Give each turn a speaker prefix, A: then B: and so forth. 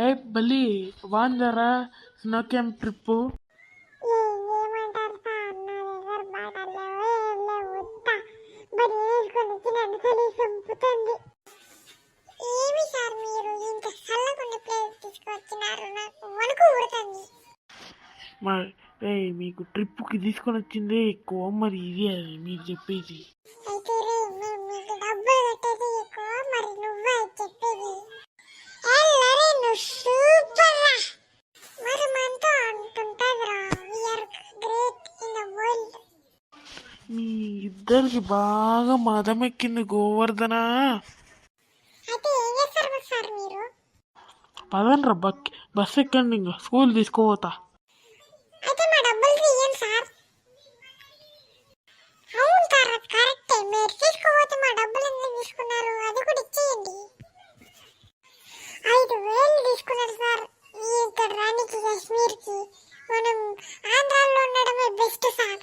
A: ఏ బలి వాందరా స్నోకేం ట్రిప్పు
B: ఏమంటారు సార్, నా దగ్గర బట్టలు లేవు, ఏం లేవు, ఉత్తా బడి వేసుకొని వచ్చి నన్ను చలి చంపుతుంది. ఏమి సార్ మీరు ఇంత చల్లకుండా ప్లేస్ తీసుకొచ్చినారు, నాకు వణుకు పుడుతుంది.
A: మీకు ట్రిప్పుకి తీసుకొని వచ్చింది ఎక్కువ, మరి ఇది అది మీరు చెప్పేది.
B: అయితే రే, మేము మీకు డబ్బులు కట్టేది ఎక్కువ, మరి నువ్వే చెప్పేది. ఎల్లరే నువ్వు సూపర్ రా, మరి మనతో అంటుంటదిరా, we are great in the world.
A: మీ ఇద్దరికి బాగా మదం ఎక్కింది గోవర్ధన.
B: అయితే ఏం చేస్తారు సార్ మీరు?
A: పదండ్రా బస్ ఎక్కండి, ఇంకా స్కూల్ తీసుకోపోతా.
B: అయితే మా డబ్బులు తీయండి సార్. అవును సార్, అది కరెక్టే, మీరు తీసుకోపోతే మా డబ్బులు ఎందుకు తీసుకున్నారు, అది కూడా ఇచ్చేయండి. 5,000 తీసుకున్నారు సార్, మీరు ఇక్కడ రానికి కాశ్మీర్కి. మనం ఆంధ్రాలో ఉండడమే బెస్ట్ సార్.